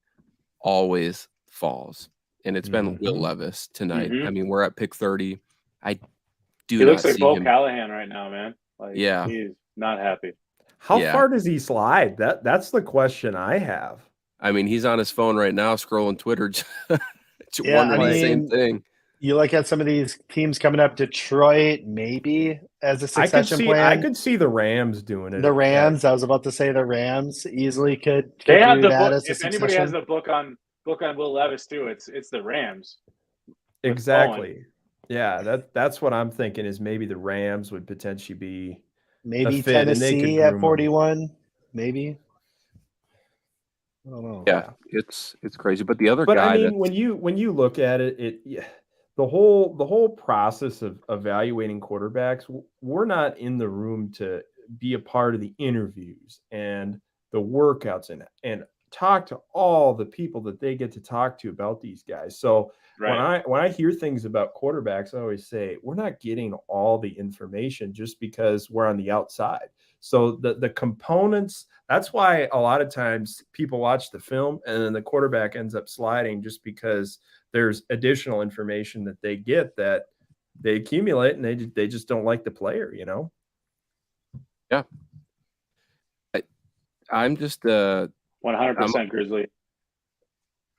always falls, and it's been Will Levis tonight. Mhm. I mean, we're at pick 30. I do He not looks like see Bo him. Callahan right now, man. Like, Yeah. he's not happy. How Yeah. far does he slide? That's the question I have. I mean, he's on his phone right now scrolling Twitter, Yeah, wondering I the same mean, thing. You look at some of these teams coming up, Detroit, maybe as a succession I plan. could see the Rams doing it. The Rams, I was about to say the Rams easily could They have do the that book. as a If anybody has succession. the book on Will Levis too, it's the Rams. Exactly. Yeah, that's what I'm thinking is maybe the Rams would potentially be Maybe a fit, and they could Tennessee groom at him. 41, maybe. I don't know. Yeah, it's crazy. But the other But guy I mean, that when you look at it, the whole process of evaluating quarterbacks, we're not in the room to be a part of the interviews and the workouts and talk to all the people that they get to talk to about these guys. So Right. when I hear things about quarterbacks, I always say we're not getting all the information just because we're on the outside. So the components, that's why a lot of times people watch the film and then the quarterback ends up sliding just because there's additional information that they get that they accumulate and they just don't like the player, you know? Yeah. I'm just 100% Grizzly.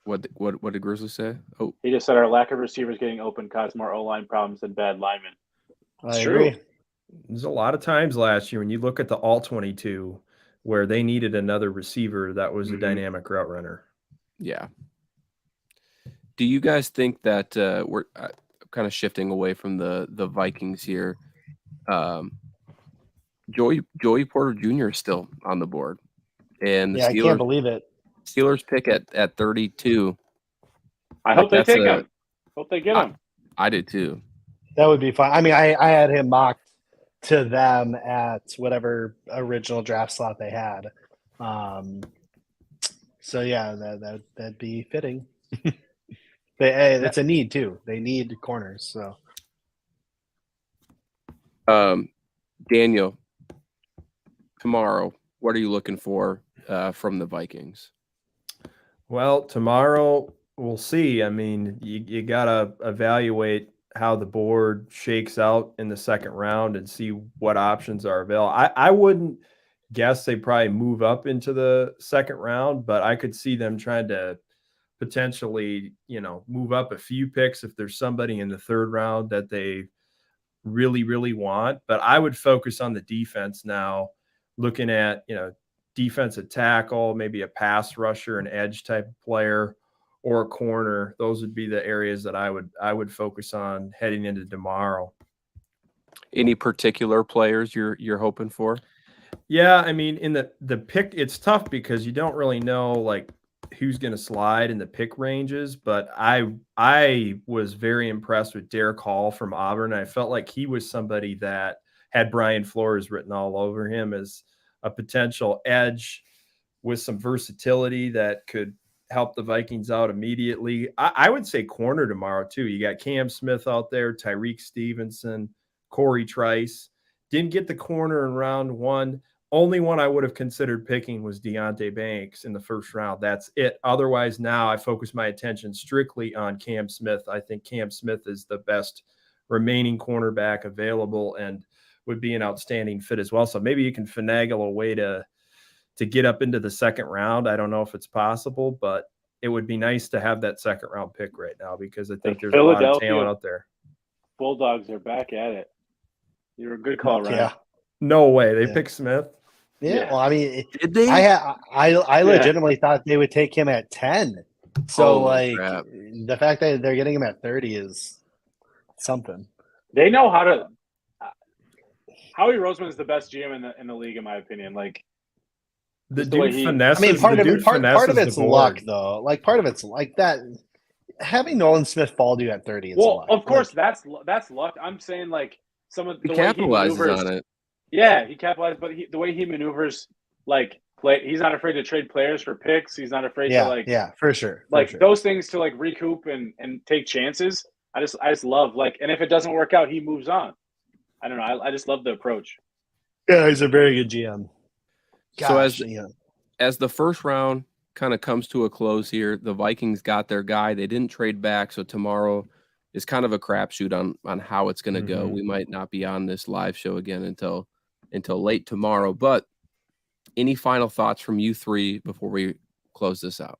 what did Grizzly say? Oh, He just said our lack of receivers getting open caused more O-line problems than bad linemen. I true. agree. There's a lot of times last year when you look at the all 22 where they needed another receiver that was a Mhm. dynamic route runner. yeah. Do you guys think that we're kind of shifting away from the Vikings here? Joey Porter Jr. is still on the board, and the Yeah, I can't Steelers believe it. pick at 32. I hope they that's take him. Hope they get him. I did too. That would be fun. I mean, I had him mocked to them at whatever original draft slot they had. So yeah, that'd be fitting. It's a need too. They need corners. So Daniel, tomorrow, what are you looking for from the Vikings? Well, tomorrow we'll see. I mean, you got to evaluate how the board shakes out in the second round and see what options are available. I wouldn't guess they probably move up into the second round, but I could see them trying to potentially, move up a few picks if there's somebody in the third round that they really, really want. But I would focus on the defense now, looking at, defensive tackle, maybe a pass rusher, an edge type of player, or a corner. Those would be the areas that I would focus on heading into tomorrow. Any particular players you're hoping for? Yeah, I mean, in the pick, it's tough because you don't really know like who's going to slide in the pick ranges. But I was very impressed with Derek Hall from Auburn. I felt like he was somebody that had Brian Flores written all over him as a potential edge with some versatility that could help the Vikings out immediately. I would say corner tomorrow too. You got Cam Smith out there, Tyreek Stevenson, Corey Trice. Didn't get the corner in round one. Only one I would have considered picking was Deonte Banks in the first round. That's it. Otherwise, now I focus my attention strictly on Cam Smith. I think Cam Smith is the best remaining cornerback available and would be an outstanding fit as well. So maybe you can finagle a way to get up into the second round. I don't know if it's possible, but it would be nice to have that second round pick right now because I think there's a lot of talent out there. Bulldogs are back at it. You're a good call, Ryan. yeah, No way. They pick Smith. Yeah, well, I mean, Did they? I legitimately thought they would take him at 10. So, Holy crap. the fact that they're getting him at 30 is something. They know how to. Howie Roseman is the best GM in the league, in my opinion. Like The just the way dude he- finesses. I mean, part the of dude it, part of finesses it's the board. luck, though. Like, part of it's like that. Having Nolan Smith fall to you at 30 is well, luck. of course, Like, that's luck. I'm saying like some of He the way he capitalizes maneuvers. on it. Yeah, he capitalized, but the way he maneuvers, like he's not afraid to trade players for picks. He's not afraid to yeah, for sure. those things to like recoup and take chances. I just love and if it doesn't work out, he moves on. I don't know. I just love the approach. Yeah, he's a very good GM. Gosh, So as the first round kind of comes to a close here, the Vikings got their guy. They didn't trade back, so tomorrow is kind of a crapshoot on how it's going to go. We might not be on this live show again until late tomorrow. But any final thoughts from you three before we close this out?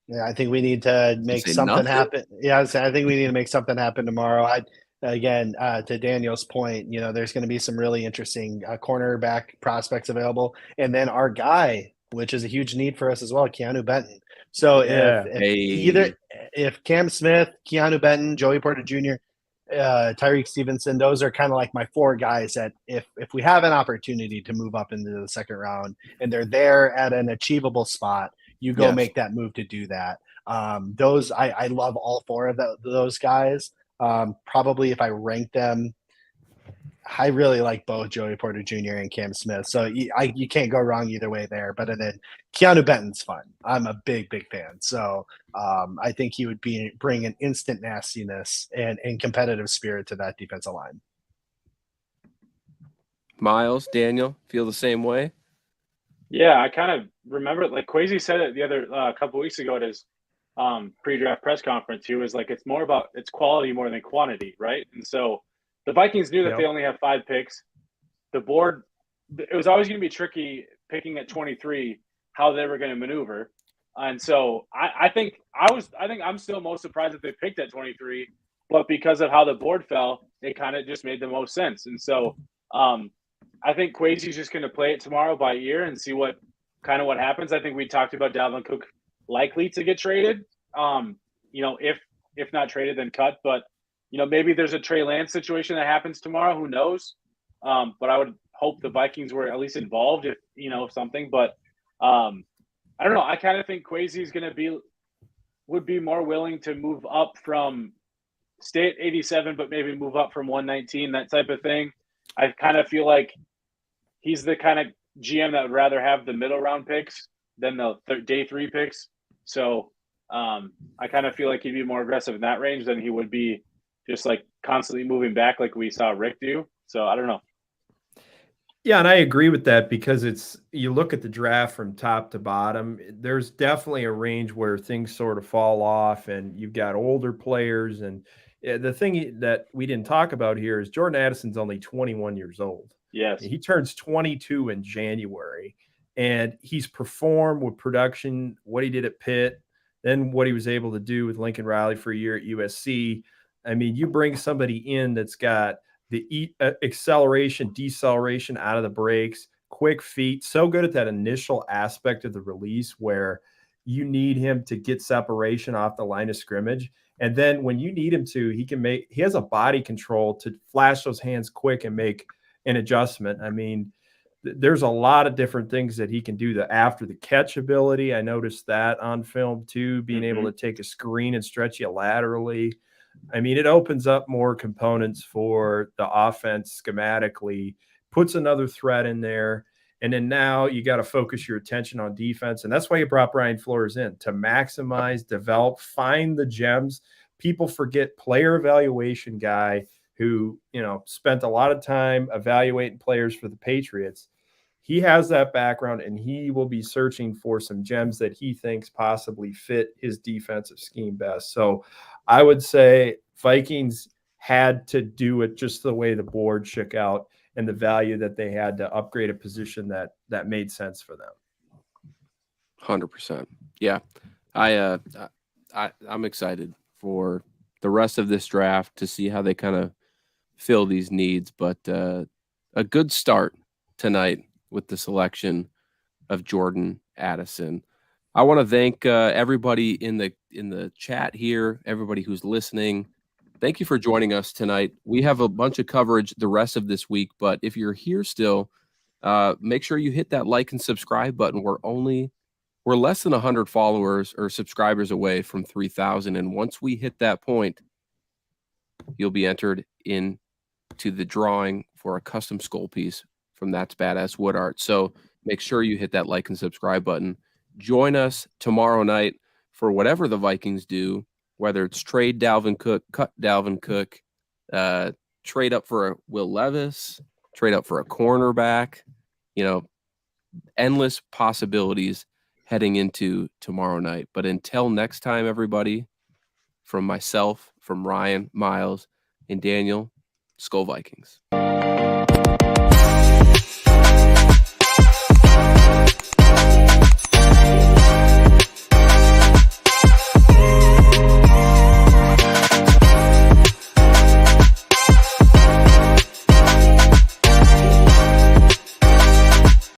Yeah, I think we need to make something happen. Yeah, I think we need to make something happen tomorrow. To Daniel's point, there's going to be some really interesting cornerback prospects available, and then our guy, which is a huge need for us as well, Keanu Benton. So if Cam Smith, Keanu Benton, Joey Porter Jr., Tyreek Stevenson, those are kind of like my four guys that if we have an opportunity to move up into the second round and they're there at an achievable spot, you go make that move to do that. I love all four of those guys. Probably if I rank them, I really like both Joey Porter Jr. and Cam Smith. So you can't go wrong either way there. But then Keanu Benton's fun. I'm a big fan. So I think he would bring an instant nastiness and competitive spirit to that defensive line. Miles, Daniel, feel the same way? Yeah, I kind of remember like Kwesi said it the other couple weeks ago at his pre-draft press conference. He was like, it's quality more than quantity, right? And so the Vikings knew that they only have 5 picks. The board, it was always going to be tricky picking at 23 how they were going to maneuver. And so I think I'm still most surprised that they picked at 23, but because of how the board fell, it kind of just made the most sense. And so I think Kwesi's just going to play it tomorrow by ear and see what happens. I think we talked about Dalvin Cook likely to get traded. If not traded, then cut. But maybe there's a Trey Lance situation that happens tomorrow. Who knows? But I would hope the Vikings were at least involved if something. But I don't know. I kind of think Kwesi's would be more willing to move up from stay at 87, but maybe move up from 119, that type of thing. I kind of feel like he's the kind of GM that would rather have the middle round picks than the day 3 picks. So I kind of feel like he'd be more aggressive in that range than he would be just like constantly moving back like we saw Rick do. So I don't know. Yeah, and I agree with that because you look at the draft from top to bottom, there's definitely a range where things sort of fall off and you've got older players. And the thing that we didn't talk about here is Jordan Addison's only 21 years old. Yes. He turns 22 in January, and he's performed with production, what he did at Pitt, then what he was able to do with Lincoln Riley for a year at USC. I mean, you bring somebody in that's got the acceleration, deceleration out of the brakes, quick feet, so good at that initial aspect of the release where you need him to get separation off the line of scrimmage. And then when you need him to, he has a body control to flash those hands quick and make an adjustment. I mean, there's a lot of different things that he can do. The after the catch ability, I noticed that on film too, being able to take a screen and stretch you laterally. I mean, it opens up more components for the offense schematically, puts another threat in there. And then now you got to focus your attention on defense. And that's why you brought Brian Flores in, to maximize, develop, find the gems. People forget player evaluation guy who, spent a lot of time evaluating players for the Patriots. He has that background, and he will be searching for some gems that he thinks possibly fit his defensive scheme best. So I would say Vikings had to do it just the way the board shook out and the value that they had to upgrade a position that made sense for them. 100%. Yeah. I'm excited for the rest of this draft to see how they kind of fill these needs. But a good start tonight with the selection of Jordan Addison. I want to thank everybody in the chat here, everybody who's listening. Thank you for joining us tonight. We have a bunch of coverage the rest of this week, but if you're here still, make sure you hit that like and subscribe button. We're less than 100 followers or subscribers away from 3,000, and once we hit that point, you'll be entered into the drawing for a custom SKOL piece from That's Badass Wood Art. So make sure you hit that like and subscribe button. Join us tomorrow night for whatever the Vikings do, whether it's trade Dalvin Cook, cut Dalvin Cook, trade up for a Will Levis, trade up for a cornerback, endless possibilities heading into tomorrow night. But until next time, everybody, from myself, from Ryan, Miles, and Daniel, SKOL Vikings.